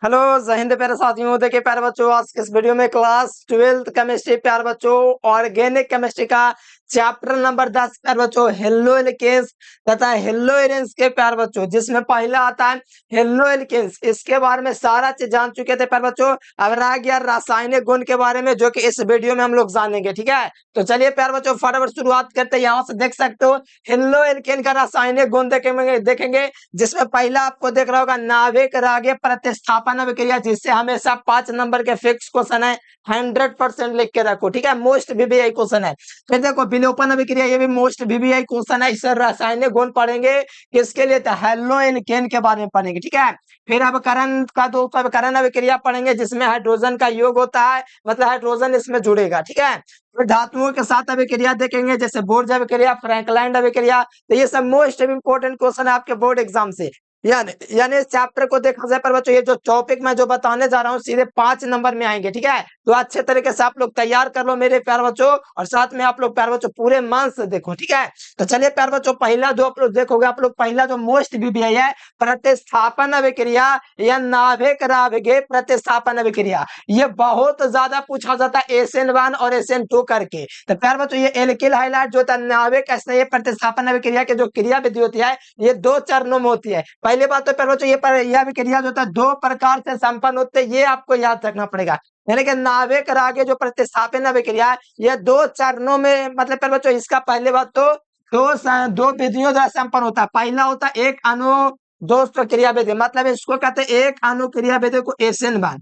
Hello जय हिंद प्यारे साथियों। देखिए प्यारे बच्चों, आज के इस वीडियो में क्लास 12th केमिस्ट्री प्यारे बच्चों ऑर्गेनिक केमिस्ट्री का चैप्टर नंबर 10 प्यारे बच्चों हेलो एल्केन्स तथा हेलो एरेंस के प्यारे बच्चों, जिसमें पहला आता है हेलो एल्केन्स। इसके बारे में सारा चीज जान चुके थे प्यारे बच्चों। अब रह गया रासायनिक गुण के बारे में, जो कि इस वीडियो में हम लोग जानेंगे। ठीक है, तो चलिए प्यारे बच्चों फटाफट शुरुआत करते हैं। यहाँ से देख सकते हो हेलो एल्केन का रासायनिक गुण देखेंगे जिसमें पहला आपको देख रहा होगा नाभिक रागीय प्रतिस्थापन अभिक्रिया, जिससे हमेशा 5 नंबर के फिक्स क्वेश्चन है, 100% लिख के रखो। ठीक है, मोस्ट वीवीआई क्वेश्चन है। फिर देखो विलोपन अभिक्रिया, ये भी मोस्ट वीवीआई क्वेश्चन है। इससे रासायनिक गुण पढ़ेंगे किसके लिए, तो हेलो एल्केन के बारे में पढ़ेंगे। ठीक है, फिर अब करण का दोस्तों करण अभिक्रिया पढ़ेंगे, जिसमें हाइड्रोजन का योग होता है, मतलब हाइड्रोजन इसमें जुड़ेगा। ठीक है, फिर धातुओं के साथ अभिक्रिया देखेंगे, जैसे बोर्ज अभिक्रिया, फ्रैंकलैंड अभिक्रिया। तो ये सब मोस्ट इंपोर्टेंट क्वेश्चन है आपके बोर्ड एग्जाम से। यानी इस चैप्टर को देखा जाए पर बच्चों, ये जो टॉपिक मैं जो बताने जा रहा हूँ सीधे 5 नंबर में आएंगे। ठीक है, तो अच्छे तरीके से आप लोग तैयार कर लो मेरे प्यारे बच्चों, और साथ में आप लोग प्यारे बच्चों पूरे मन से देखो। ठीक है, तो चलिए प्यारे बच्चों, पहला जो आप लोग देखोगे, आप लोग पहला जो मोस्ट वीवीआई है प्रतिस्थापन अभिक्रिया या नाभिक रागीय प्रतिस्थापन अभिक्रिया। ये बहुत ज्यादा पूछा जाता है SN1 और SN2 करके। तो प्यारे बच्चों ये एल्किल हाइलाइट जो होता है नाभिक ऐसे ये प्रतिस्थापन अभिक्रिया की जो क्रिया विधि होती है, ये 2 चरणों में होती है। पहली बात तो प्यारे बच्चों यह अभिक्रिया जो होता है 2 प्रकार से संपन्न होते हैं, ये आपको याद रखना पड़ेगा। यानी कि नाभिक रागीय जो प्रतिस्थापन अभिक्रिया है, ये 2 चरणों में, मतलब प्यारे बच्चों इसका पहले बात तो दो विधियों द्वारा संपन्न होता है। पहला होता है एक अणु दोस्त क्रिया विधि, मतलब इसको कहते हैं एक अणु क्रिया विधि को SN1।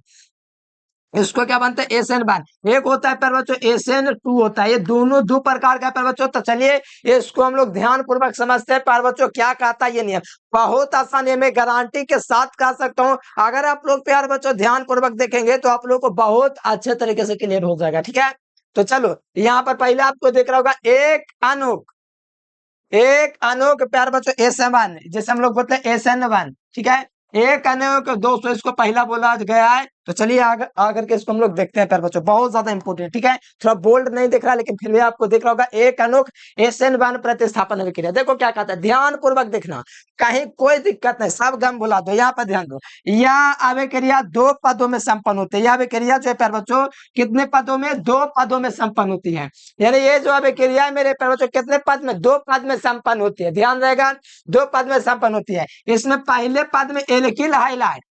इसको क्या बनता है SN1। एक होता है प्यारे बच्चों SN2 होता है। ये दोनों 2 प्रकार का प्यारे बच्चों। तो चलिए इसको हम लोग ध्यान पूर्वक समझते हैं प्यारे बच्चों, क्या कहता है ये नियम। बहुत आसान है, मैं गारंटी के साथ कह सकता हूँ, अगर आप लोग प्यारे बच्चों ध्यान पूर्वक देखेंगे तो आप लोग को बहुत अच्छे तरीके से क्लियर हो जाएगा। ठीक है, तो चलो यहाँ पर पहले आपको देख रहा होगा एक अणुक प्यारे बच्चों SN1, जैसे हम लोग बोलते हैं SN1। ठीक है, एक अणुक दोस्तों इसको पहला बोला गया है। तो चलिए आकर के इसको हम लोग देखते हैं प्यारे बच्चों, बहुत ज्यादा इंपोर्टेंट। ठीक है, थोड़ा बोल्ड नहीं दिख रहा, लेकिन फिर भी आपको दिख रहा होगा एक अणुक SN1 प्रतिस्थापन अभिक्रिया। देखो क्या कहता है, ध्यान पूर्वक देखना, कहीं कोई दिक्कत नहीं, सब गम भुला दो, यहाँ पर ध्यान दो। यह अभिक्रिया 2 पदों में संपन्न होती है। यह अभिक्रिया जो है प्यारे बच्चों कितने पदों में, 2 पदों में संपन्न होती है। यानी ये जो अभिक्रिया है मेरे प्यारे बच्चों कितने पद में, 2 पद में संपन्न होती है। ध्यान रहेगा, 2 पद में संपन्न होती है। इसमें पहले पद में एल्किल हाइलाइट,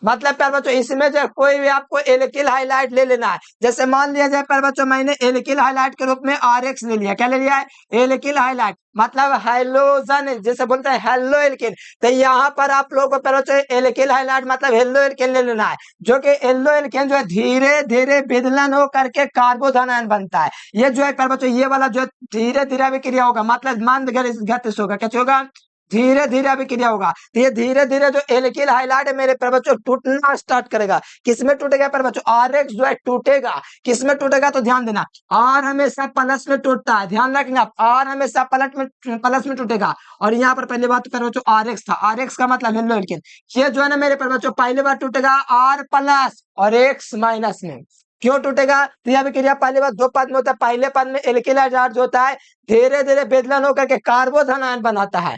मतलब प्यारे बच्चों इसमें जो कोई भी आपको एल्किल हाइलाइट ले लेना है। जैसे मान लिया जाए प्यारे बच्चों मैंने एल्किल हाइलाइट के रूप में RX ले लिया। क्या ले लिया है, एल्किल हाइलाइट, मतलब हाइलोजन, जैसे बोलते हैं हेलो एल्किन। तो यहाँ पर आप लोगों को प्यारे बच्चों एल्किल हाइलाइट मतलब हेलो एल्किन ले लेना है, जो कि हेलो एल्किन जो है धीरे धीरे विदलन हो करके कार्बोधनायन बनता है। ये जो है प्यारे बच्चों ये वाला जो धीरे धीरे अभिक्रिया होगा, मतलब मंद गति से होगा। क्या होगा, धीरे धीरे अभिक्रिया होगा। तो ये धीरे धीरे जो एल्किल हाइलाइट है मेरे प्यारे बच्चों टूटना स्टार्ट करेगा। किसमें टूटेगा प्यारे बच्चों, RX जो है टूटेगा। किसमें टूटेगा, तो ध्यान देना, R हमेशा प्लस में टूटता है, ध्यान रखना आप, R हमेशा प्लस में टूटेगा। और यहाँ पर पहली बात तो प्यारे बच्चों RX था, RX का मतलब हेलो एल्किन। ये जो है ना मेरे प्यारे बच्चों पहली बार टूटेगा R प्लस और X माइनस में। क्यों टूटेगा, तो यह अभिक्रिया पहली बार 2 पद में होता है। पहले पद में एल्किल हाइलाइट जो होता है धीरे धीरे विदलन होकर के कार्बोधनायन बनाता है।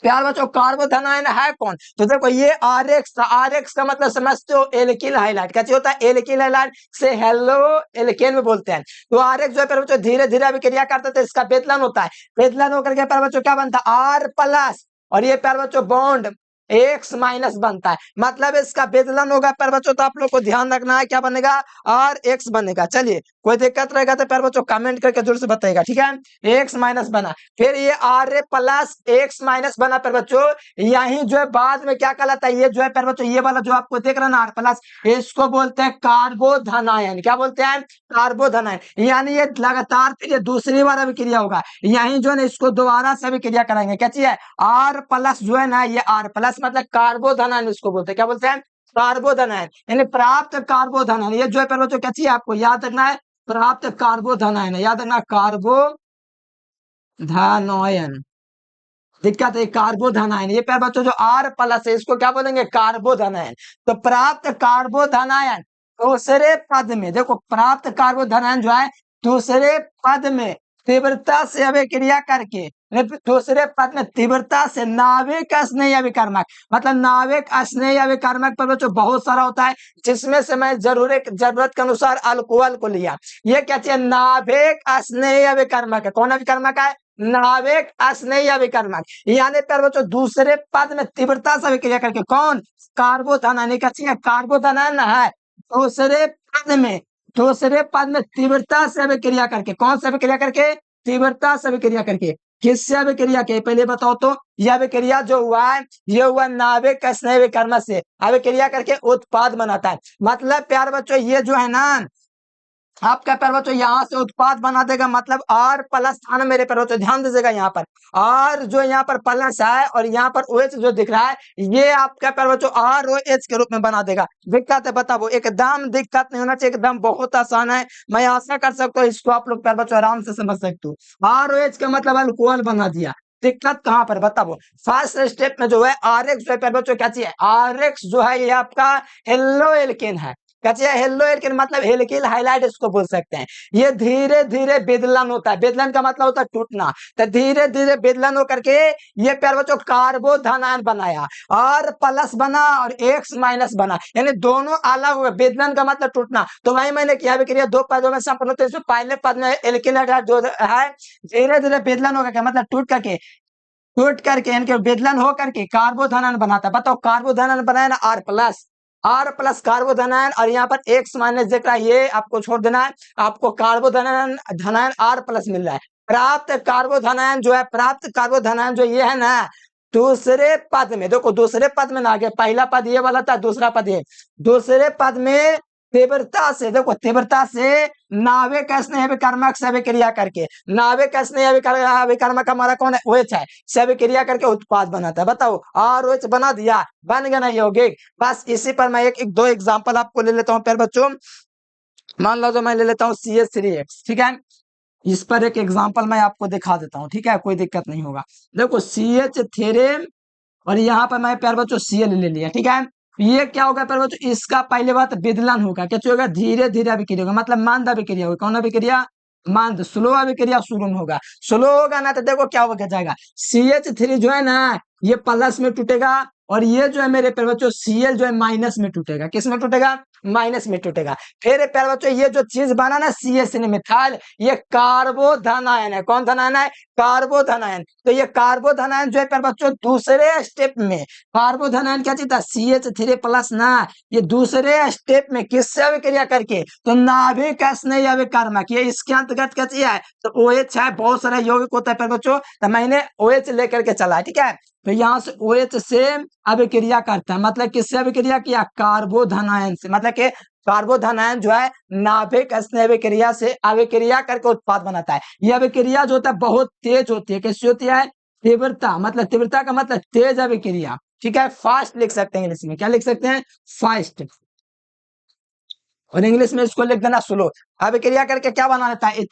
प्यार बच्चों कार्बोधनायन है कौन, तो देखो ये RX था। RX का मतलब समझते हो एल्किल हाइलाइट। कैसे होता है, एल्किल हाइलाइट से हेलो एल्केन में बोलते हैं। तो RX जो है प्यारे बच्चों धीरे धीरे अभिक्रिया करते थे, इसका विदलन होता है। विदलन होकर के प्यारे बच्चों क्या बनता है, R प्लस, और ये प्यारे बच्चों बॉन्ड X माइनस बनता है, मतलब इसका विदलन होगा प्यारे बच्चों। तो आप लोग को ध्यान रखना है क्या बनेगा, RX बनेगा। चलिए कोई दिक्कत रहेगा तो प्यारे बच्चों कमेंट करके जरूर से बताइएगा। ठीक है, X माइनस बना, फिर ये RA प्लस X माइनस बना प्यारे बच्चों। यही जो है बाद में क्या कहलाता है, ये जो है प्यारे बच्चों ये वाला जो आपको देख रहा है ना R प्लस, इसको बोलते हैं कार्बोधनायन। क्या बोलते हैं, कार्बोधनायन। यानी ये लगातार फिर ये दूसरी बार अभिक्रिया होगा। यही जो है ना इसको दोबारा से अभिक्रिया कराएंगे। क्या चाहिए, R प्लस जो है ना, ये R प्लस मतलब कार्बोधनायन इसको बोलते हैं। क्या बोलते हैं, कार्बोधनायन, यानी प्राप्त कार्बोधनायन। ये जो है प्यारे बच्चों क्या चाहिए, आपको याद रखना है, प्राप्त कार्बोधनायन, याद रखना कार्बोधनायन। दिक्कत है कार्बोधनायन, ये प्यारे बच्चों जो R प्लस है इसको क्या बोलेंगे, कार्बोधनायन। तो प्राप्त कार्बोधनायन दूसरे पद में, देखो प्राप्त कार्बोधनायन जो है दूसरे पद में तीव्रता से अभिक्रिया करके दूसरे पद में तीव्रता से नाविक स्नेह विकर्मक, मतलब नाविक स्नेह विकर्मक पर जो बहुत सारा होता है, जिसमें से मैं जरूरत के अनुसार अल्कोहल को लिया। ये क्या चाहिए? नाविक स्नेह विकर्मक है। कौन विकर्मक है? नाविक स्नेह विकर्मक। यानी पर जो दूसरे पद में तीव्रता से विक्रिया करके, कौन? कार्बोधनायन का चाहिए, कार्बोधनायन है। दूसरे पद में तीव्रता से अभिक्रिया करके, कौन से अभिक्रिया करके? तीव्रता से अभिक्रिया करके। किससे अभिक्रिया के? पहले बताओ तो। यह अभिक्रिया जो हुआ है, ये हुआ नाविक स्नेह विकर्मक से अभिक्रिया करके उत्पाद बनाता है। मतलब प्यार बच्चों, ये जो है ना आपका प्यार बच्चों यहाँ से उत्पाद बना देगा, मतलब R प्लस था ना मेरे प्यार बच्चों, ध्यान दीजिएगा यहाँ पर R जो यहाँ पर प्लस है और यहाँ पर OH जो दिख रहा है, ये आपका प्यार बच्चों ROH के रूप में बना देगा। दिक्कत है? बताओ, एकदम दिक्कत नहीं होना चाहिए, एकदम बहुत आसान है। मैं आशा कर सकता हूँ इसको आप लोग प्यार बच्चों आराम से समझ सकते हो। ROH का मतलब अल्कोहल बना दिया। दिक्कत कहाँ पर? बताओ, फर्स्ट स्टेप में जो है RX जो है प्यार बच्चों क्या चाहिए? RX जो है ये आपका हेलो एल्केन है। क्या चाहिए? हेलो एल्केन, मतलब हेलिकल हाइलाइट इसको बोल सकते हैं। ये धीरे धीरे बेदलन होता है। बेदलन का मतलब होता है टूटना। तो धीरे धीरे बेदलन होकर के ये प्यार बच्चों कार्बोधनायन बनाया, R प्लस बना और X माइनस बना, यानी दोनों अलग हुए। बेदलन का मतलब टूटना। तो वही मैंने किया विक्रिया दो पदों में संपन्न होते हैं। इसमें पहले पद में एल्किल हाइड्राइड जो है धीरे धीरे बेदलन होकर के, मतलब टूट करके इनके बेदलन हो करके कार्बोधनायन बनाता है। बताओ, कार्बोधनायन बनाया ना R प्लस कार्बोधनायन, और यहाँ पर X माइनस दिख रहा है, ये आपको छोड़ देना है। आपको कार्बोधनायन R प्लस मिल रहा है। प्राप्त कार्बोधनायन जो ये है ना, दूसरे पद में देखो, दूसरे पद में ना गया, पहला पद ये वाला था, दूसरा पद ये। दूसरे पद में तीव्रता से, देखो तीव्रता से नाविक स्नेह विकर्मक से अभिक्रिया करके, नाविक स्नेह विकर्मक हमारा कौन है? OH है। से अभिक्रिया करके उत्पाद बनाता है। बताओ, ROH बना दिया, बन गया ना यौगिक। बस इसी पर मैं एक दो एग्जांपल आपको ले लेता हूँ प्यारे बच्चों। मान लो जो मैं ले लेता हूँ CH3X, ठीक है। इस पर एक एग्जांपल मैं आपको दिखा देता हूँ, ठीक है, कोई दिक्कत नहीं होगा। देखो CH3 और यहाँ पर मैं प्यारे बच्चों Cl ले लिया, ठीक है। ये क्या होगा प्यारे बच्चों? इसका पहले बात बेदलन होगा। क्या होगा? धीरे धीरे अभिक्रिया होगा, मतलब मंद अभिक्रिया होगा। कौन अभिक्रिया? मंद, स्लो अभिक्रिया शुरू में होगा। स्लो होगा ना तो देखो क्या होगा जाएगा, CH3 जो है ना ये प्लस में टूटेगा, और ये जो है मेरे प्यारे बच्चों Cl जो है माइनस में टूटेगा। किस में टूटेगा? माइनस में टूटेगा। फिर प्यारे बच्चों ये जो चीज बना ना CH3 मिथाइल, ये कार्बोधनायन है। कौन धनायन है? कार्बोधनायन। तो ये कार्बोधनायन जो है प्यारे बच्चों दूसरे स्टेप में कार्बोधनायन क्या चाहिए? CH3 प्लस ना, ये दूसरे स्टेप में किससे अभिक्रिया करके? तो नाभिक स्नेह विकर्मक, ये इसके अंतर्गत क्या चाहिए? तो OH है। बहुत सारा यौगिक होता है प्यारे बच्चों, तो मैंने OH लेकर के चला है, ठीक है। तो यहाँ से OH से अभिक्रिया करता है, मतलब किससे अभिक्रिया किया? कार्बोधनायन से। मतलब कि कार्बोधनायन जो है नाभिक स्नेह अभिक्रिया से अभिक्रिया करके उत्पाद बनाता है। यह अभिक्रिया जो होता है बहुत तेज होती है। कैसी होती है? तीव्रता, मतलब तीव्रता का मतलब तेज अभिक्रिया, ठीक है। फास्ट लिख सकते हैं इंग्लिश में। क्या लिख सकते हैं? फास्ट। और इंग्लिश में इसको लिख देना स्लो। अभिक्रिया करके क्या बना लेता है?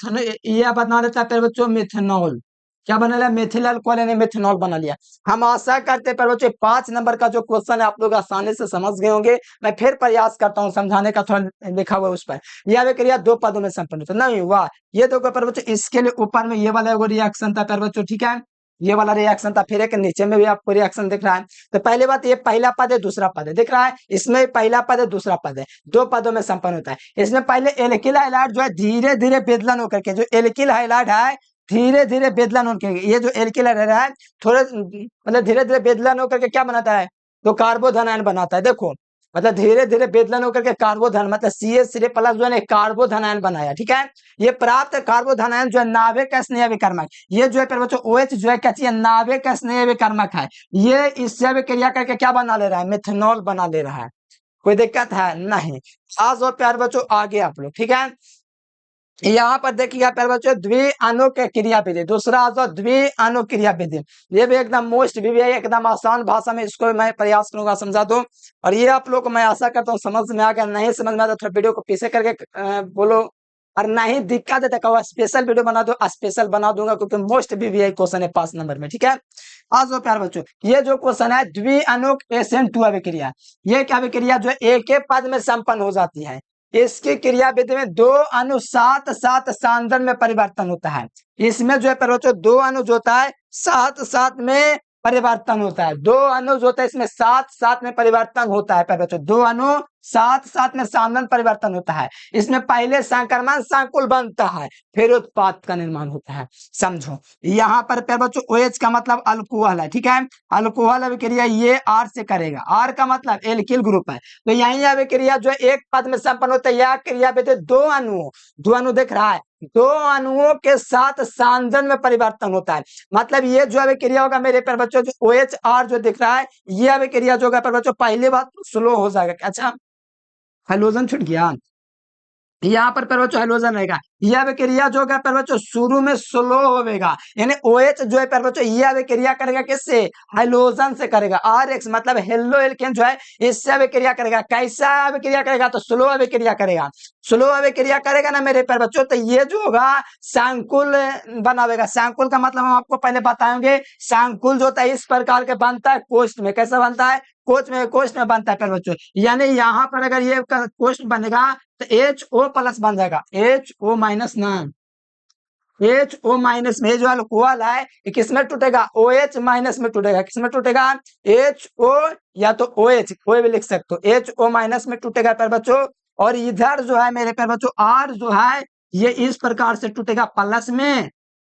यह बना लेता है प्यारे बच्चों मिथेनॉल। क्या बना लिया? मिथिल अल्कोहल यानी मिथेनॉल बना लिया। हम आशा करते हैं प्यारे बच्चों 5 नंबर का जो क्वेश्चन है आप लोग आसानी से समझ गए होंगे। मैं फिर प्रयास करता हूँ समझाने का, थोड़ा लिखा हुआ है उस पर। यह अभिक्रिया दो पदों में संपन्न होता नहीं हुआ। ये देखो प्यारे बच्चों, इसके लिए ऊपर में ये वाला रिएक्शन था प्यारे बच्चों, ठीक है। ये वाला रिएक्शन था, फिर एक नीचे में भी आपको रिएक्शन दिख रहा है। तो पहली बात, ये पहला पद है दूसरा पद है, दिख रहा है। इसमें पहला पद है दूसरा पद है, दो पदों में संपन्न होता है। इसमें पहले एल्किल हाइलाइड जो है धीरे धीरे बेदलन होकर के, जो एल्किल हाइलाइड है धीरे धीरे बेदलन होकर के, ये जो एल्किल हाइलाइड है थोड़े मतलब धीरे धीरे बेदलन होकर के क्या बनाता है? तो कार्बोधनायन बनाता है। देखो मतलब धीरे धीरे बेदलन होकर के कार्बोधन, मतलब CH3 प्लस जो है कार्बोधनायन बनाया, ठीक है। ये प्राप्त कार्बोधनायन जो है नाभिक स्नेह विकर्मक, ये जो है फिर बच्चों OH जो है क्या चाहिए? नाभिक स्नेह विकर्मक है। ये इससे अभिक्रिया करके क्या बना ले रहा है? मिथेनॉल बना ले रहा है। कोई दिक्कत है? नहीं। आज और प्यार बच्चों आगे आप लोग, ठीक है। यहाँ पर देखिएगा प्यारे बच्चों द्विअणुक क्रिया विधि, दूसरा आता द्विअणुक क्रिया विधि। ये भी एकदम मोस्ट भी है, एकदम आसान भाषा में इसको मैं प्रयास करूंगा समझा दूं। और ये आप लोग को मैं आशा करता हूँ समझ में आ गया। नहीं समझ में आता तो वीडियो को पीछे करके बोलो, और नहीं दिक्कत है तो कहो स्पेशल वीडियो बना दो, स्पेशल बना दूंगा, क्योंकि मोस्ट भी है क्वेश्चन है 5 नंबर में, ठीक है। आज वो प्यारे बच्चों ये जो क्वेश्चन है द्विअणुक SN2 अभिक्रिया, ये क्या अभिक्रिया जो एक पद में संपन्न हो जाती है। इसकी क्रियाविधि में दो अणु साथ साथ सांद्रण में परिवर्तन होता है। इसमें जो है बच्चों दो अणु जो होता है साथ साथ में परिवर्तन होता है। दो अणु जो होता है इसमें साथ साथ में परिवर्तन होता है। बच्चों दो अणु साथ साथ में सांद्रण परिवर्तन होता है। इसमें पहले संक्रमण संकुल बनता है, फिर उत्पाद का निर्माण होता है। समझो यहाँ पर बच्चों OH का मतलब अल्कोहल है, ठीक है। अल्कोहल अभिक्रिया ये R से करेगा। R का मतलब एल्किल ग्रुप है, तो यही अभिक्रिया जो एक पद में संपन्न होता है। यह क्रिया दो अणु दिख रहा है, दो अणुओं के साथ सांद्रण में परिवर्तन होता है। मतलब ये जो अभिक्रिया होगा मेरे पर बच्चों जो OHR जो दिख रहा है, ये अभिक्रिया जो होगा पर बच्चों पहली बात तो स्लो हो जाएगा। अच्छा हाइड्रोजन छूट गया, यहाँ पर बच्चों हाइड्रोजन रहेगा। यह अभिक्रिया जो है बच्चों शुरू में स्लो होगा, यानी OH जो है बच्चों यह अभिक्रिया करेगा किससे, हाइड्रोजन से करेगा। RH मतलब हेलो एल्केन जो है इससे अभिक्रिया करेगा। कैसा अभिक्रिया करेगा, तो स्लो अभिक्रिया करेगा। स्लो अभिक्रिया करेगा ना मेरे प्यारे बच्चों, तो ये जो होगा संकुल बनावेगा। संकुल का मतलब हम आपको पहले बताएंगे। संकुल जो होता है इस प्रकार के बनता है कोष्ठ में। कैसा बनता है, कोष्ठ में बनता है प्यारे बच्चों। यानी यहाँ पर अगर ये कोष्ठ बनेगा तो HO प्लस बन जाएगा, HO माइनस ना, HO माइनस में जो अल्कोहल है ये किसमें टूटेगा, OH माइनस में टूटेगा। किसमें टूटेगा, HO या तो OH कोई भी लिख सकते हो, HO माइनस में टूटेगा प्यारे बच्चों। और इधर जो है मेरे प्यारे बच्चों R जो है ये इस प्रकार से टूटेगा प्लस में।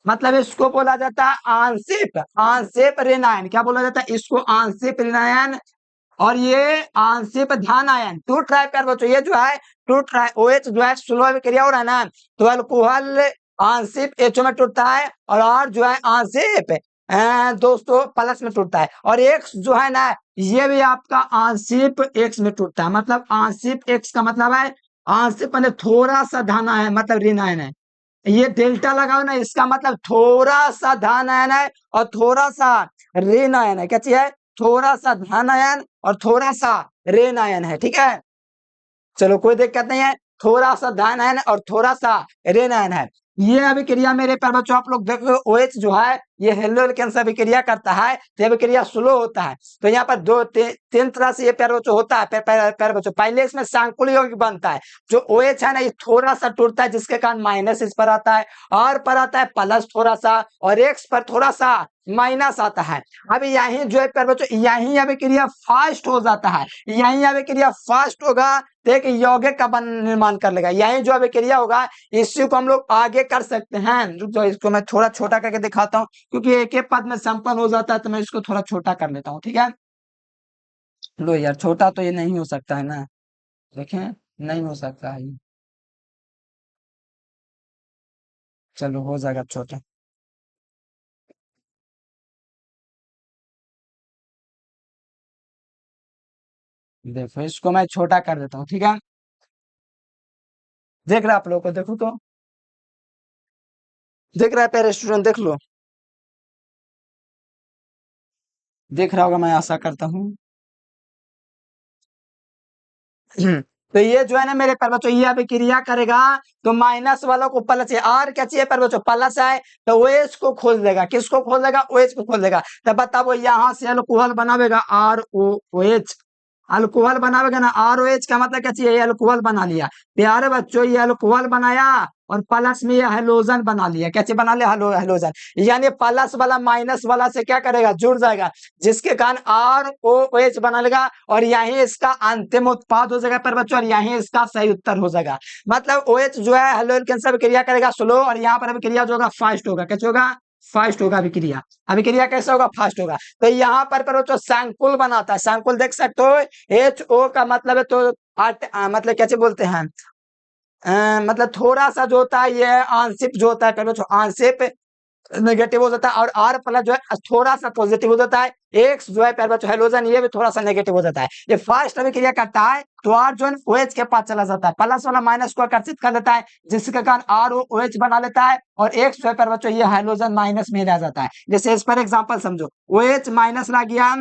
मतलब इसको बोला जाता है आंशिक आंशिक ऋण आयन। क्या बोला जाता है इसको, आंशिक ऋण आयन। और ये आंशिक धन आयन टूट रहा है प्यारे बच्चों, ये जो है टूट रहा है। OH जो है स्लो अभिक्रिया हो रहा है ना, तो अल्कोहल आंशिक HO में टूटता है, और R जो है आंशिक दोस्तों प्लस में टूटता है। और X जो है ना ये भी आपका आंशिक X में टूटता है। मतलब आंशिक X का मतलब है आंशिक मतलब थोड़ा सा धन आयन मतलब ऋण आयन है। ये डेल्टा लगाओ ना, इसका मतलब थोड़ा सा धन आयन है और थोड़ा सा ऋण आयन है। क्या चीज है, थोड़ा सा धन आयन और थोड़ा सा ऋण आयन है, ठीक है। चलो कोई दिक्कत नहीं है, थोड़ा सा धन आयन और थोड़ा सा ऋण आयन है। ये अभिक्रिया मेरे प्यारे बच्चों आप लोग देखो OH जो है ये हेलो एल्केन से अभिक्रिया करता है, तो अभिक्रिया स्लो होता है। तो यहाँ पर तीन तरह से ये प्यारे बच्चों होता है। प्यारे बच्चों पहले इसमें संकुल यौगिक बनता है। जो OH है ना ये थोड़ा सा टूटता है, जिसके कारण माइनस इस पर आता है, R पर आता है प्लस थोड़ा सा, और X पर थोड़ा सा माइनस आता है। अब यही जो है प्यारे बच्चों यही अभिक्रिया फास्ट हो जाता है। यही अभिक्रिया फास्ट होगा तो एक यौगिक का निर्माण कर लेगा। यही जो अभिक्रिया होगा इसी को हम लोग आगे कर सकते हैं। रुक जाओ, इसको मैं थोड़ा छोटा करके दिखाता हूँ, क्योंकि एक एक पद में संपन्न हो जाता है, तो मैं इसको थोड़ा छोटा कर लेता हूँ, ठीक है। लो यार छोटा तो ये नहीं हो सकता है ना, देखें नहीं हो सकता है ये। चलो हो जाएगा छोटा। देखो इसको मैं छोटा कर देता हूँ, ठीक है। देख रहा है आप लोगों को, देखो तो देख रहा है प्यारे स्टूडेंट, देख लो, देख रहा होगा मैं आशा करता हूँ। तो ये जो है ना मेरे पर बच्चों ये अभिक्रिया करेगा तो माइनस वालों को प्लस है। R क्या चाहिए पर बच्चों, प्लस है, तो OH को खोल देगा। किसको खोल देगा, OH को खोल देगा। तो बताओ यहाँ से अल्कोहल बनावेगा ROOH, अल्कोहल बनावेगा ना ROH का मतलब क्या चाहिए, ये अल्कोहल बना लिया। प्यारे बच्चों ये अल्कोहल बनाया और प्लस में ये हेलोजन बना लिया। क्या चीज बना लिया, हेलोजन। यानी प्लस वाला माइनस वाला से क्या करेगा, जुड़ जाएगा, जिसके कारण ROH बना लेगा, और यही इसका अंतिम उत्पाद हो जाएगा पर बच्चों, और यही इसका सही उत्तर हो जाएगा। मतलब OH जो है हेलो एल्केन से अभिक्रिया करेगा स्लो, और यहाँ पर अभिक्रिया जो होगा फास्ट होगा। कैसे होगा, फास्ट होगा अभिक्रिया। अभिक्रिया कैसे होगा, फास्ट होगा। तो यहाँ पर बच्चों संकुल बनाता है। संकुल देख सकते हो, HO का मतलब है तो मतलब कैसे बोलते हैं, मतलब थोड़ा सा जो होता है ये आंशिक जो होता है पहले जो आंशिक नेगेटिव हो जाता है, और R प्लस जो है थोड़ा सा पॉजिटिव हो जाता है। X जो है प्यारे बच्चों हेलोजन ये भी थोड़ा सा नेगेटिव हो जाता है। ये फास्ट अभिक्रिया करता है तो R जो है OH के पास चला जाता है, प्लस वाला माइनस को आकर्षित कर देता है, जिसके कारण ROH बना लेता है, और X जो है प्यारे बच्चों ये हेलोजन माइनस में रह जाता है। जैसे इस पर एग्जाम्पल समझो, OH माइनस ला गया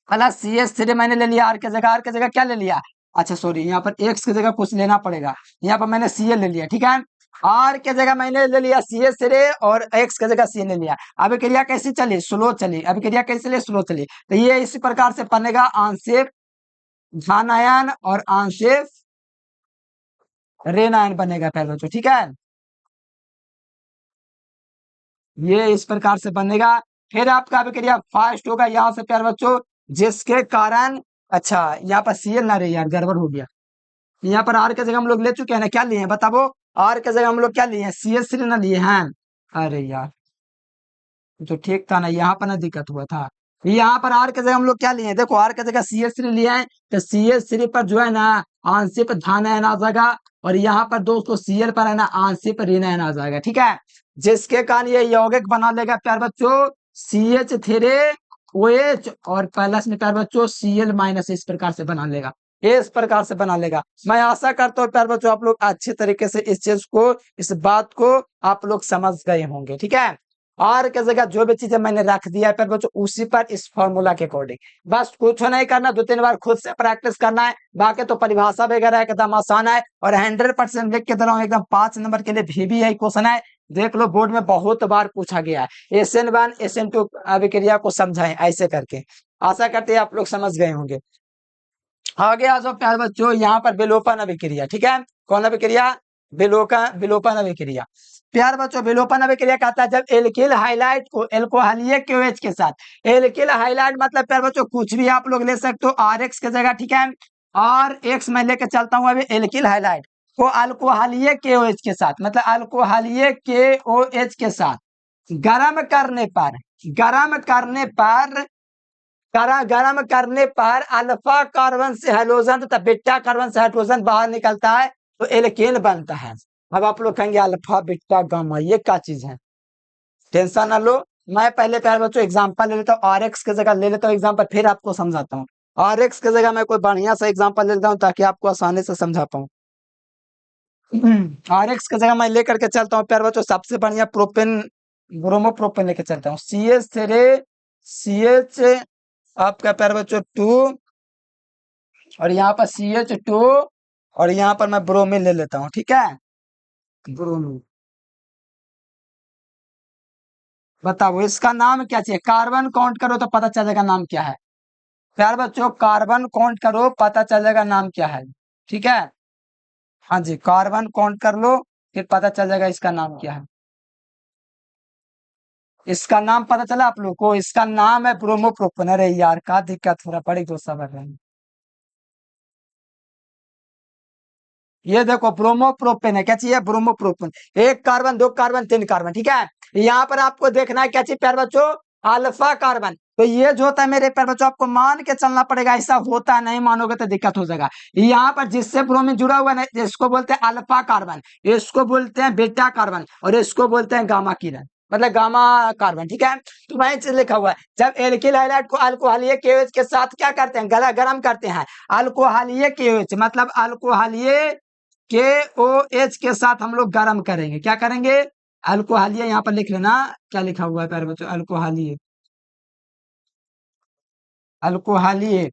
प्लस CH3 मैंने ले लिया, R के जगह क्या ले लिया, अच्छा सॉरी यहाँ पर X की जगह कुछ लेना पड़ेगा, यहाँ पर मैंने Cl ले लिया, ठीक है। R के जगह मैंने ले लिया CH3 और X के जगह Cl ले लिया। अभिक्रिया कैसी चली, स्लो चली। अभिक्रिया कैसे चली, स्लो चली। तो ये इसी प्रकार से बनेगा आंशिक धन आयन और आंशिक रेन आयन बनेगा प्यारे बच्चों, ठीक है। ये इस प्रकार से बनेगा। फिर आपका अभिक्रिया फास्ट होगा यहाँ से प्यारे बच्चों, जिसके कारण, अच्छा यहाँ पर सीएल ना रहे यार, गड़बड़ हो गया। यहाँ पर आर के जगह हम लोग ले चुके हैं ना, क्या लिए हैं बताओ। आर के जगह हम लोग क्या लिए हैं, CH3 ना लिए हैं। अरे यार, तो ठीक था ना, यहाँ पर ना दिक्कत हुआ था। यहाँ पर आर के जगह हम लोग क्या लिए हैं, देखो आर के जगह CH3 लिए हैं, तो CH3 पर जो है ना आंशिक धन आयन आ जाएगा, और यहाँ पर दोस्तों Cl पर है ना आंशिक ऋण आयन आ जाएगा, ठीक है। जिसके कारण ये यौगिक बना लेगा प्यार बच्चों CH3OH, और प्लस में प्यार बच्चों Cl- इस प्रकार से बना लेगा, इस प्रकार से बना लेगा। मैं आशा करता हूँ प्यार बच्चों आप लोग अच्छे तरीके से इस चीज को, इस बात को आप लोग समझ गए होंगे, ठीक है। आर के जगह जो भी चीजें मैंने रख दिया है प्यार बच्चों, उसी पर इस फॉर्मूला के अकॉर्डिंग, बस कुछ नहीं करना, 2-3 बार खुद से प्रैक्टिस करना है। बाकी तो परिभाषा वगैरह एकदम आसान है, और 100% लिख के दे रहा हूँ एकदम, 5 नंबर के लिए VBI क्वेश्चन है। देख लो बोर्ड में बहुत बार पूछा गया है, SN1 SN2 अभिक्रिया को समझाएं ऐसे करके। आशा करते हैं आप लोग समझ गए होंगे। आगे आ जाओ प्यारे बच्चों, यहाँ पर विलोपन अभिक्रिया, ठीक है। कौन अभिक्रिया, विलोपन अभिक्रिया। प्यार बच्चों विलोपन अभिक्रिया कहता है जब एल्किल हाइलाइट को एल्कोहलीय KOH के साथ, एल्किल हाइलाइट मतलब प्यार बच्चों कुछ भी आप लोग ले सकते हो RX के जगह, ठीक है। RX मैं लेके चलता हूँ अभी एल्किल हाइलाइट को अल्कोहलीय KOH के साथ, मतलब अल्कोहलीय KOH के साथ गर्म करने पर, गर्म करने पर गर्म करने पर अल्फा कार्बन से हाइड्रोजन तथा बीटा कार्बन से हाइड्रोजन बाहर निकलता है, तो एल्केन बनता है। अब आप लोग कहेंगे अल्फा बीटा गामा ये क्या चीज है, टेंशन ना लो। मैं पहले प्यारे बच्चों एग्जांपल ले लेता हूँ, RX की जगह ले लेता हूँ एग्जांपल, फिर आपको समझाता हूँ। RX की जगह मैं कोई बढ़िया सा एग्जांपल ले लेता हूँ ताकि आपको आसानी से समझा पाऊँ। RX की जगह मैं लेकर के चलता हूँ प्यारे बच्चों, सबसे बढ़िया प्रोपेन, ब्रोमोप्रोपेन लेके चलता हूँ। CH आपका प्यारे बच्चों 2, और यहाँ पर CH2, और यहाँ पर मैं ब्रोमीन ले लेता हूँ, ठीक है। ब्रोमीन, बताओ इसका नाम क्या चाहिए, कार्बन काउंट करो तो पता चलेगा नाम क्या है। प्यार बच्चों कार्बन काउंट करो पता चलेगा नाम क्या है, ठीक है। हाँ जी, कार्बन काउंट कर लो, फिर पता चल जाएगा इसका नाम क्या है। इसका नाम पता चला आप लोग को, इसका नाम है ब्रोमोप्रोपेन। अरे यार का दिक्कत हो रहा, बड़ी दोस्त समझ रहे हैं। ये देखो ब्रोमोप्रोपेन है, क्या चाहिए ब्रोमोप्रोपेन, 1 कार्बन 2 कार्बन 3 कार्बन, ठीक है। यहाँ पर आपको देखना है क्या चाहिए प्यार बच्चों, अल्फा कार्बन। तो ये जो होता है मेरे प्यार बच्चों आपको मान के चलना पड़ेगा, ऐसा होता है, नहीं मानोगे तो दिक्कत हो जाएगा। यहाँ पर जिससे ब्रोमीन जुड़ा हुआ है इसको बोलते हैं अल्फा कार्बन, इसको बोलते हैं बीटा कार्बन, और इसको बोलते हैं गामा किरण, मतलब गामा कार्बन, ठीक है। तो वही चीज लिखा हुआ है, जब एल्किल हाइलाइट को अल्कोहलीय KOH के साथ क्या करते हैं, गला गर्म करते हैं। अल्कोहलीय KOH मतलब अल्कोहलीय KOH के साथ हम लोग गर्म करेंगे, क्या करेंगे, अल्कोहलीय, यहाँ पर लिख लेना क्या लिखा हुआ है प्यारे बच्चों, अल्कोहलीय, अल्कोहलीय,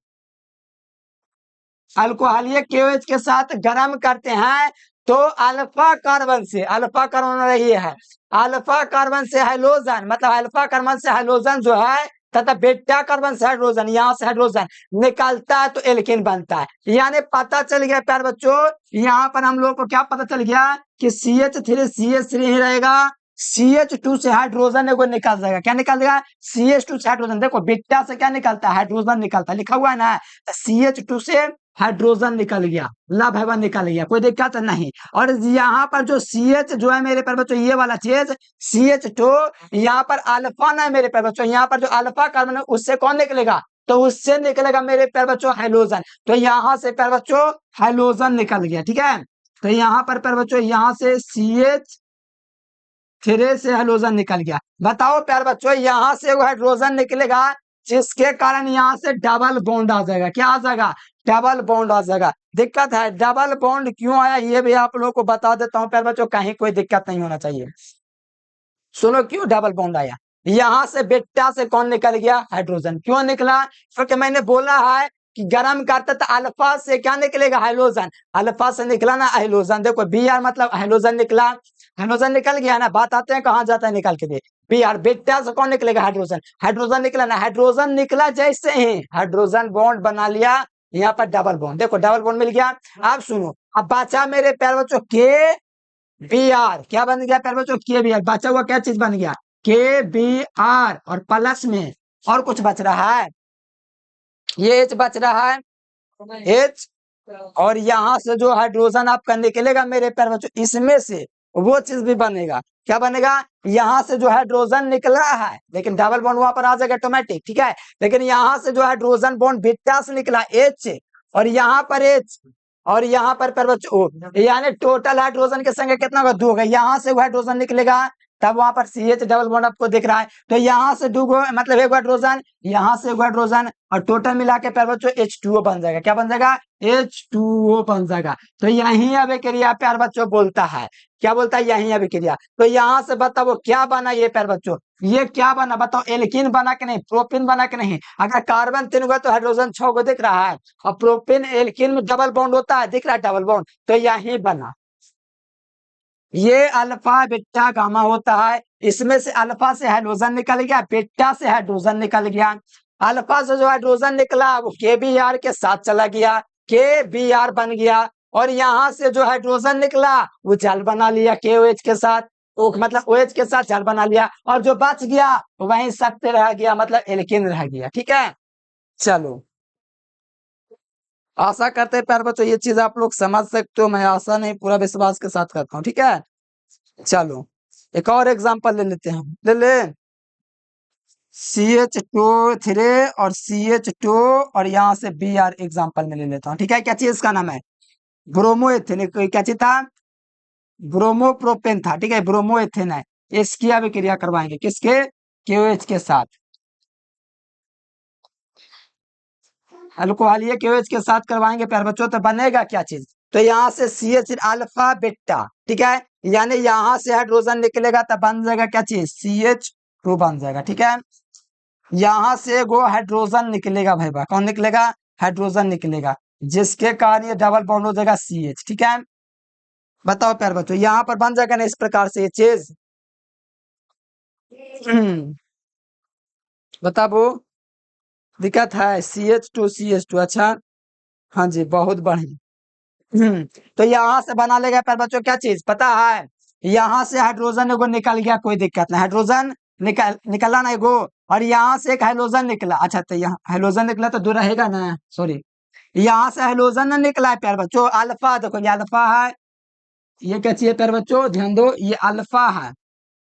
अल्कोहलीय KOH के साथ गर्म करते हैं, तो अल्फा कार्बन से, अल्फा कार्बन रही है, अल्फा कार्बन से हाइड्रोजन, मतलब अल्फा कार्बन से हाइड्रोजन जो है, तथा बीटा कार्बन से हाइड्रोजन, यहाँ से हाइड्रोजन निकलता है तो एल्केन बनता है। यानी पता चल गया प्यार बच्चों, यहाँ पर हम लोग को क्या पता चल गया कि CH3 ही रहेगा, CH2 से हाइड्रोजन एगो निकल जाएगा, क्या निकल जाएगा, CH2 से हाइड्रोजन। देखो बीटा से क्या निकलता है, हाइड्रोजन निकलता है, लिखा हुआ है ना, तो CH2 से हाइड्रोजन निकल गया, लव हेवन निकल गया, कोई दिक्कत नहीं। और यहाँ पर जो CH जो है मेरे प्यारे बच्चों, ये वाला चीज CH2, यहाँ पर अल्फा ना है मेरे प्यारे बच्चों, यहाँ पर जो अल्फा कार्बन है उससे कौन निकलेगा, तो उससे निकलेगा मेरे प्यारे बच्चों हाइड्रोजन। तो यहाँ से प्यारे बच्चों हाइड्रोजन निकल गया, ठीक है। तो यहाँ पर प्यारे बच्चों यहाँ से CH3 से हाइड्रोजन निकल गया। बताओ प्यारे बच्चों यहाँ से वो हाइड्रोजन निकलेगा, जिसके कारण यहाँ से डबल बॉन्ड आ जाएगा, क्या आ जाएगा, डबल बॉन्ड आ जाएगा। दिक्कत है, डबल बॉन्ड क्यों आया ये भी आप लोगों को बता देता हूँ प्यारे बच्चों, कहीं कोई दिक्कत नहीं होना चाहिए। सुनो क्यों डबल बॉन्ड आया, यहाँ से बीटा से कौन निकल गया, हाइड्रोजन, क्यों निकला, क्योंकि मैंने बोला है कि गर्म करता था, अल्फा से क्या निकलेगा, हाइड्रोजन, अल्फा से निकला ना हाइड्रोजन, देखो Br मतलब हाइड्रोजन निकला, हाइड्रोजन निकल गया ना, बात आते हैं कहाँ जाता है निकल के दे, Br, बीटा से कौन निकलेगा, हाइड्रोजन, हाइड्रोजन निकला ना, हाइड्रोजन निकला जैसे ही हाइड्रोजन बॉन्ड बना लिया, यहाँ पर डबल बॉन्ड, देखो डबल बॉन्ड मिल गया। अब सुनो अब बचा मेरे प्यारे बच्चों के बी आर, क्या बन गया प्यारे बच्चों, के बी आर बचा हुआ क्या चीज बन गया, के बी आर, और प्लस में और कुछ बच रहा है, ये एच बच रहा है, एच, और यहाँ से जो हाइड्रोजन आपका निकलेगा मेरे प्यारे बच्चों, इसमें से वो चीज भी बनेगा, क्या बनेगा, यहाँ से जो हाइड्रोजन निकला है, लेकिन डबल बॉन्ड वहां पर आ जाएगा ऑटोमेटिक, ठीक है, लेकिन यहाँ से जो हाइड्रोजन बॉन्ड बीटा से निकला एच, और यहाँ पर एच, और यहाँ पर प्यारे बच्चों O, यानी टोटल हाइड्रोजन की संख्या कितना होगा, 2 होगा, यहाँ से वो हाइड्रोजन निकलेगा, तब वहां पर सी एच डबल बॉन्ड आपको दिख रहा है, तो यहाँ से 2 मतलब एक हाइड्रोजन, यहाँ से एक हाइड्रोजन, और टोटल मिला के प्यारे बच्चों H2O बन जाएगा, क्या बन जाएगा, H2O बन जाएगा। तो यही अभिक्रिया प्यारे बच्चों बोलता है, क्या बोलता है, यही अभिक्रिया। तो यहाँ से बताओ क्या बना ये प्यारे बच्चों, ये क्या बना बताओ, एल्कीन बना कि नहीं, प्रोपिन बना कि नहीं, अगर कार्बन 3 गो तो हाइड्रोजन 6 गो दिख रहा है, और प्रोपिन एल्कीन में डबल बॉन्ड होता है, दिख रहा है डबल बॉन्ड, तो यही बना, ये अल्फा बीटा गामा होता है, इसमें से अल्फा से हाइड्रोजन निकल गया, बीटा से हाइड्रोजन निकल गया, अल्फा से जो हाइड्रोजन निकला वो के बी आर के साथ चला गया, के बी आर बन गया, और यहाँ से जो हाइड्रोजन निकला वो जल बना लिया के ओ एच के साथ, तो मतलब ओ एच के साथ जल बना लिया, और जो बच गया वहीं सत्य रह गया, मतलब एल्कीन रह गया, ठीक है। चलो, आशा करते हैं प्यारे बच्चों ये चीज आप लोग समझ सकते हो, मैं आशा नहीं पूरा विश्वास के साथ करता हूँ, ठीक है। चलो एक और एग्जांपल ले लेते हैं, ले ले, CH2 3 और CH2, और यहाँ से Br एग्जांपल में ले लेता हूँ, ठीक है। क्या चीज इसका नाम है, ब्रोमोएथेन, क्या चीज था, ब्रोमोप्रोपेन था, ठीक है, ब्रोमोएथेन है, इसकी अभिक्रिया करवाएंगे किसके, KOH के साथ, अल्कोहल ये KOH के साथ करवाएंगे प्यारे बच्चों, तो बनेगा क्या चीज, तो यहाँ से CH अल्फा बीटा, ठीक है, यानी यहाँ से हाइड्रोजन निकलेगा तो बन जाएगा क्या चीज, CH2 बन जाएगा, ठीक है। यहाँ से वो हाइड्रोजन निकलेगा भाई बा, कौन निकलेगा, हाइड्रोजन निकलेगा, जिसके कारण ये डबल बॉन्ड हो जाएगा CH, ठीक है। बताओ प्यारे बच्चों यहाँ पर बन जाएगा ना इस प्रकार से ये चीज, बताओ, दिक्कत है, CH2 अच्छा, हाँ जी बहुत बढ़िया। तो यहाँ से बना लेगा पर बच्चों क्या चीज पता है, यहाँ से हाइड्रोजन एगो निकल गया, कोई दिक्कत नहीं, हाइड्रोजन निकला ना एगो, और यहाँ से एक हाइड्रोजन निकला, अच्छा तो यहाँ हाइड्रोजन निकला तो दूर रहेगा ना, सॉरी, यहाँ से हाइड्रोजन न निकला है प्यार बच्चों, अल्फा देखो ये अल्फा है, ये क्या चाहिए प्यार बच्चों ध्यान दो, ये अल्फा है,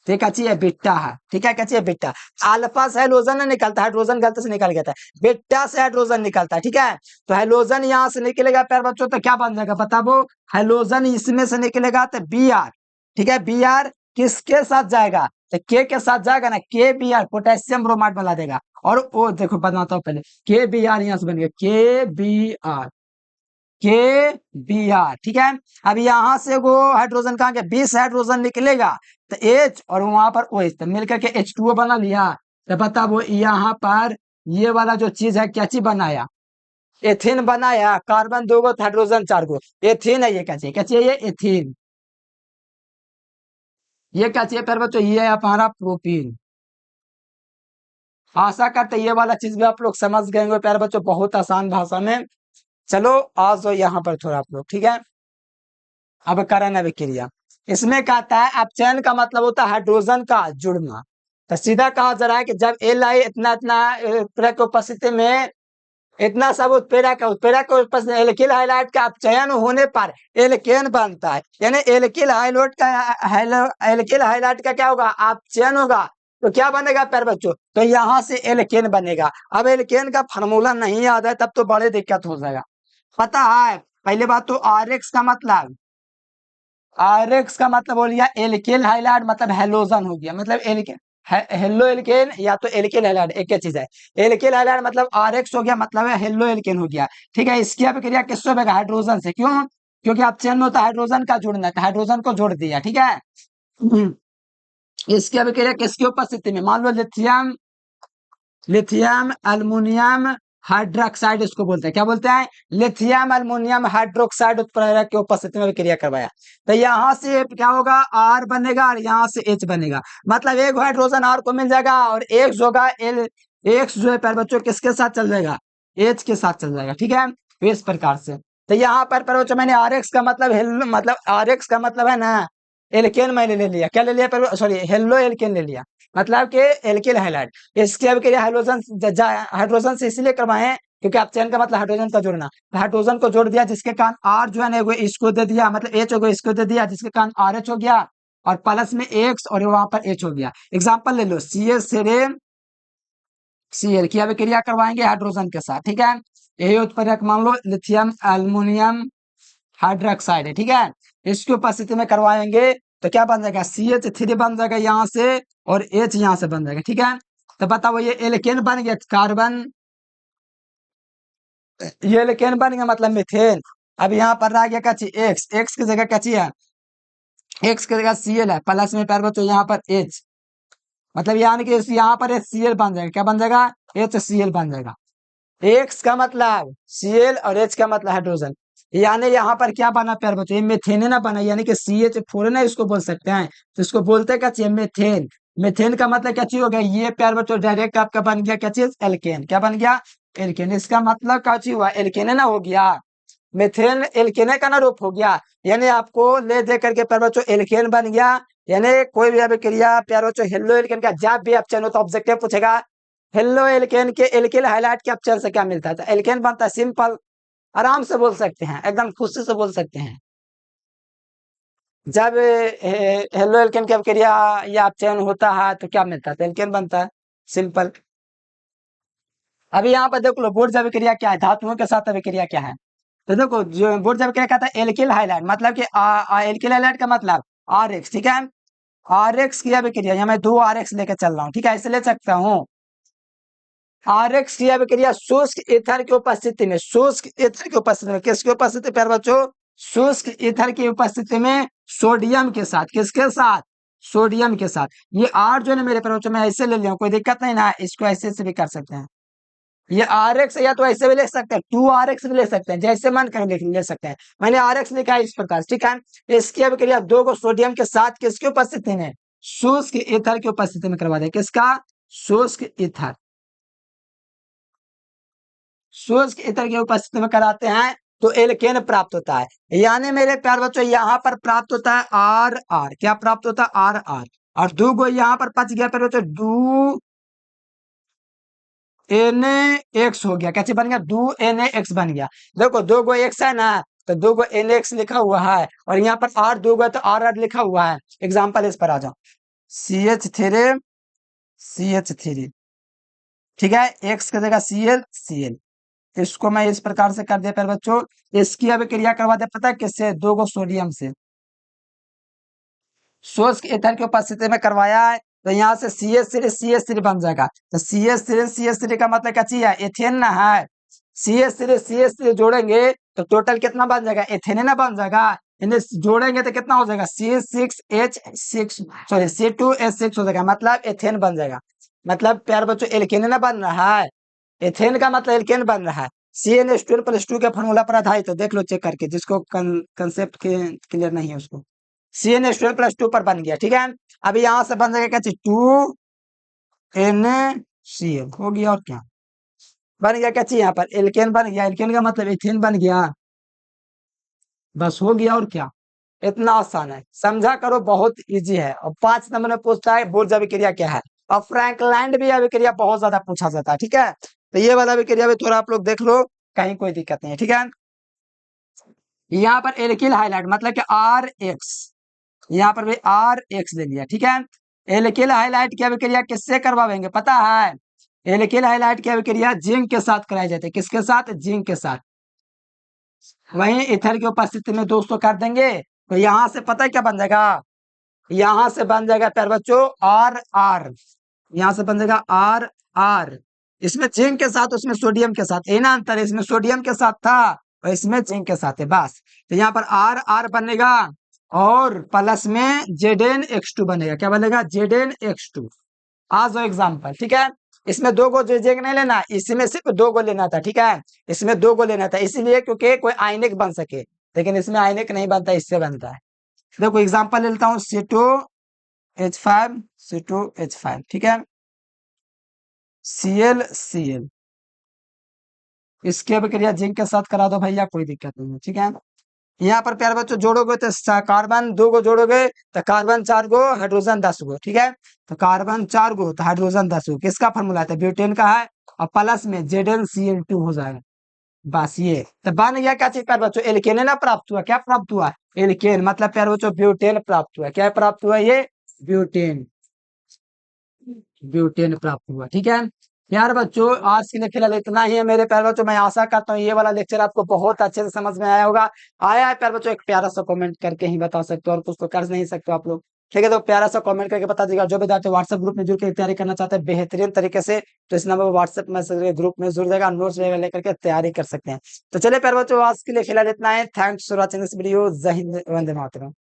तो क्या चाहिए बीटा है, ठीक है, क्या चाहिए बीटा, अल्फा से हाइड्रोजन नहीं निकलता, हाइड्रोजन गलती से निकल गया था, बीटा से हाइड्रोजन निकलता है, ठीक है। तो हाइड्रोजन यहाँ से निकलेगा प्यार बच्चों तो क्या बन जाएगा बताओ, हाइड्रोजन इसमें से निकलेगा तो Br, ठीक है, Br किसके साथ जाएगा, तो के साथ जाएगा ना, KBr पोटेशियम ब्रोमाइड बना देगा, और वो देखो बनाता हूँ पहले, KBr यहाँ से बन गया KBr, KBr, ठीक है। अब यहाँ से वो हाइड्रोजन कहाँ गया, 20 हाइड्रोजन निकलेगा, तो H और वहां पर OH तो मिलकर के H2O बना लिया, तो बता वो यहाँ पर ये वाला जो चीज है क्या चीज बनाया, एथीन बनाया, कार्बन 2 गो हाइड्रोजन 4 गो, एथीन है, ये क्या चाहिए, क्या चाहिए, ये एथीन, ये क्या चाहिए प्यारे बच्चों, ये है हमारा प्रोपीन। आशा करते ये वाला चीज भी आप लोग समझ गए होंगे प्यारे बच्चों, बहुत आसान भाषा में। चलो आ जाओ यहाँ पर थोड़ा आप लोग, ठीक है। अब करण अभिक्रिया, इसमें कहता है अपचयन का मतलब होता है हाइड्रोजन का जुड़ना, तो सीधा कहा जा रहा है कि जब एल आई इतना इतना उत्प्रेरक की उपस्थिति में इतना सब उत्प्रेरक के उपस्थिति एल्किल हाइलाइट का अपचयन होने पर एल्केन बनता है, यानी एल्किल हाइलाइट का क्या होगा, अपचयन होगा, तो क्या बनेगा प्यारे बच्चों, तो यहाँ से एल्केन बनेगा। अब एल्केन का फार्मूला नहीं याद है तब तो बड़े दिक्कत हो जाएगा, पता है, पहले बात तो RX का मतलब, RX का मतलब हो गया एल्केन हाइलाइड, मतलब हेलोजन हो गया, मतलब एल्केन हेलो एल्केन या तो एल्केन हाइलाइड एक ही चीज है, एल्केन हाइलाइड मतलब RX हो गया, मतलब है हेलो एल्केन हो गया, ठीक है। इसकी अभिक्रिया किससे होगा, हाइड्रोजन से, क्यों, क्योंकि अपचयन में होता है हाइड्रोजन का जुड़ना, तो हाइड्रोजन को जोड़ दिया, ठीक है। इसकी अभिक्रिया किसकी उपस्थिति में, मान लो लिथियम, लिथियम अल्मुनियम हाइड्रोक्साइड इसको बोलते हैं, क्या बोलते हैं, लिथियम अल्मुनियम हाइड्रोक्साइड उत्प्रेरक की उपस्थिति में क्रिया करवाया, तो यहाँ से क्या होगा, R बनेगा और यहाँ से H बनेगा, मतलब एक हाइड्रोजन R को मिल जाएगा, और एक जो होगा L, एक जो है प्यारे बच्चों किसके साथ चल जाएगा, H के साथ चल जाएगा, ठीक है। तो इस प्रकार से तो यहाँ पर बच्चों मैंने आर एक्स का मतलब मतलब आर एक्स का मतलब है ना एल्केन मैंने ले लिया, क्या ले लिया पर सॉरी हेलो एल्केन ले लिया, मतलब कि एल्किल हाइलाइट। इसके अब के हाइड्रोजन हाइड्रोजन से इसलिए करवाए क्योंकि आप चयन का मतलब हाइड्रोजन का जोड़ना, हाइड्रोजन को जोड़ दिया जिसके कारण आर जो है ना वो इसको दे दिया, मतलब एच हो गया इसको दे दिया जिसके कारण आर एच हो गया, और प्लस में एक्स और वहां पर एच हो गया। एग्जाम्पल ले लो सी एस सी एल की अब क्रिया करवाएंगे हाइड्रोजन के साथ, ठीक है। यही उत्प्रेरक मान लो लिथियम एल्युमिनियम हाइड्रोक्साइड है, ठीक है। इसकी उपस्थिति में करवाएंगे तो क्या बन जाएगा CH3 बन जाएगा यहाँ से और H यहाँ से बन जाएगा, ठीक है। तो बताओ ये एल्केन बन गया कार्बन, ये एल्केन बन गया मतलब मीथेन। अब यहाँ पर रह गया कची एक्स, एक्स की जगह कची है एक्स की जगह Cl है, प्लस में पैर बच्चों यहाँ पर H, मतलब यानी कि यहाँ पर Cl बन जाएगा, क्या बन जाएगा HCl बन जाएगा। एक्स का मतलब Cl और H का मतलब हाइड्रोजन, यानी यहाँ पर क्या बना प्यार बच्चों ये मेथेन ना बना, यानी कि CH4 ना इसको बोल सकते हैं, तो इसको बोलते क्या चाहिए मेथेन। मेथेन का मतलब क्या चीज हो गया ये प्यार बच्चों डायरेक्ट आपका बन गया क्या चीज एल्केन, क्या बन गया एल्केन। इसका मतलब क्या चीज हुआ एल्केन ना हो गया, मेथेन एल्केन का ना रूप हो गया, यानी आपको ले दे करके प्यार बच्चों एल्केन बन गया। यानी कोई भी अभिक्रिया प्यार बच्चों हेलो एल्केन का जब भी ऑप्शन हो तो ऑब्जेक्टिव पूछेगा हेलो एल्केन के एल्किल हाइलाइट के ऑप्शन से क्या मिलता है, तो एल्केन बनता है सिंपल, आराम से बोल सकते हैं एकदम खुशी से बोल सकते हैं। जब हेलो एल्केन की अभिक्रिया या ऑप्शन होता है तो क्या मिलता है तो एल्केन बनता है, सिंपल। अभी यहाँ पर देख लो बोर्ड अभिक्रिया क्या है, धातुओं के साथ अभिक्रिया क्या है। तो देखो जो बोर्ड अभिक्रिया कहता है एल्किल हाइलाइट, मतलब कि एल्किल हाइलाइट का मतलब आर एक्स, ठीक है। आर एक्स की अभिक्रिया यहाँ मैं 2 आर एक्स लेकर चल रहा हूँ, ठीक है, ऐसे ले सकता हूँ। आर एक्स की अभिक्रिया शुष्क ईथर की उपस्थिति में, शुष्क ईथर की उपस्थिति में, किसकी उपस्थिति प्यारे बच्चों शुष्क ईथर की उपस्थिति में सोडियम के साथ, किसके साथ सोडियम के साथ। ये आर जो है ना मेरे प्यारे बच्चों मैं ऐसे ले लिया कोई दिक्कत नहीं ना, इसको ऐसे से भी कर सकते हैं। ये आर एक्स या तो ऐसे भी ले सकते हैं 2 आर एक्स भी ले सकते हैं, जैसे मन करें ले सकते हैं। मैंने आर एक्स लिखा है इस प्रकार, ठीक है। इसकी अभिक्रिया 2 को सोडियम के साथ किसकी उपस्थिति में शुष्क ईथर की उपस्थिति में करवा दे, किसका शुष्क ईथर, शुष्क ईथर की उपस्थिति में कराते हैं तो एल्केन प्राप्त होता है। यानी मेरे प्यार बच्चों यहाँ पर प्राप्त होता है आर आर, क्या प्राप्त होता है आर आर, और 2 गो यहाँ पर बच गया प्यार बच्चों 2 NaX हो गया, कैसे बन गया 2 NaX बन गया। देखो 2 गो एक्स है ना तो 2 गो NaX लिखा हुआ है और यहाँ पर आर 2 गो तो आर आर लिखा हुआ है। एग्जाम्पल इस पर आ जाओ CH3 ठीक है, एक्स की जगह Cl, इसको मैं इस प्रकार से कर दिया पर बच्चों। इसकी अभी क्रिया करवा दे पता है किससे 2 गो सोडियम से, शुष्क ईथर की उपस्थिति में करवाया है तो यहाँ से CH3 बन जाएगा। तो CH3 का मतलब क्या चाहिए एथेन ना है, CH3 जोड़ेंगे तो टोटल कितना बन जाएगा एथेन ना बन जाएगा, इन्हें जोड़ेंगे तो कितना हो जाएगा C6H6 सॉरी C2H6 हो जाएगा, मतलब एथेन बन जाएगा। मतलब प्यार बच्चों एल्केन ना बन रहा है, एथेन का मतलब एल्केन बन रहा है। CnH2+2 के फॉर्मूला पर आधारित तो देख लो चेक करके, जिसको कंसेप्ट क्लियर नहीं है उसको। CnH2+2 पर बन गया, ठीक है। अभी यहां से बन जाएगा क्या चीज 2NaCl हो गया, और क्या बन गया क्या चीज यहाँ पर एल्केन बन गया, एल्केन का मतलब एथेन बन गया, बस हो गया, और क्या। इतना आसान है, समझा करो, बहुत इजी है। और 5 नंबर में पूछता है बोर्ड अभिक्रिया क्या है, और फ्रैंकलैंड भी अभिक्रिया बहुत ज्यादा पूछा जाता है, ठीक है। तो ये वाला अभिक्रिया भी थोड़ा आप लोग देख लो, कहीं कोई दिक्कत नहीं है, ठीक है। यहाँ पर एल्किल हाइलाइट मतलब कि आर एक्स, यहाँ पर भी आर एक्स ले लिया, ठीक है। एल्किल हाइलाइट की अभिक्रिया किससे करवाएंगे पता है, एल्किल हाइलाइट की अभिक्रिया जिंक के साथ कराई जाती है, किसके साथ जिंक के साथ। वहीं ईथर की उपस्थिति में दोस्तों कर देंगे तो यहां से पता है क्या बन जाएगा, यहां से बन जाएगा प्यार बच्चों आर आर, यहां से बन जाएगा आर आर। इसमें जिंक के साथ उसमें सोडियम के साथ, ना अंतर है, इसमें सोडियम के साथ था और इसमें जिंक के साथ है बस। तो यहाँ पर आर आर बनेगा और प्लस में Zn(X2) बनेगा, क्या बनेगा Zn(X2)। आ जाओ एग्जाम्पल, ठीक है। इसमें 2 गो जिंक नहीं लेना, इसमें सिर्फ 2 गो लेना था, ठीक है। इसमें 2 गो लेना था इसलिए क्योंकि कोई आयनिक बन सके, लेकिन इसमें आयनिक नहीं बनता, इससे बनता है। देखो एग्जाम्पल लेता हूँ C2H5 ठीक है, Cl इसकी अभिक्रिया जिंक के साथ करा दो भैया, कोई दिक्कत नहीं है, ठीक है। यहाँ पर प्यारे बच्चों जोड़ोगे तो कार्बन 2 को जोड़ोगे तो कार्बन 4 गो, हाइड्रोजन 10 गो, ठीक है। तो कार्बन 4 गो तो हाइड्रोजन 10 गो, किसका फॉर्मूला था, ब्यूटेन का है। और प्लस में ZnCl2 हो जाएगा। बस ये तो बन गया क्या चीज प्यारे बच्चों, एल्केन ना प्राप्त हुआ, क्या प्राप्त हुआ, एल्केन, मतलब प्यारे बच्चों ब्यूटेन प्राप्त हुआ, क्या प्राप्त हुआ, ये ब्यूटेन, ब्यूटेन प्राप्त हुआ, ठीक है। यार बच्चों आज के लिए फिलहाल इतना ही है मेरे प्यारे बच्चों, मैं आशा करता हूँ ये वाला लेक्चर आपको बहुत अच्छे से समझ में आया होगा। आया है प्यारे बच्चों, एक प्यारा सा कमेंट करके ही बता सकते हो, और कुछ तो कर नहीं सकते हो आप लोग, ठीक है। तो प्यारा सा कमेंट करके बता दीजिएगा। जो विद्यार्थी व्हाट्सएप ग्रुप में जुड़ के तैयारी करना चाहते हैं बेहतरीन तरीके से, तो इस नंबर पर व्हाट्सएप में ग्रुप में जुड़ जाएगा, नोट्स वगैरह लेकर के तैयारी कर सकते हैं। तो चलिए प्यारे बच्चों आज के लिए फिलहाल इतना है। Thanks for watching this video. जय हिंद, वंदे मातरम।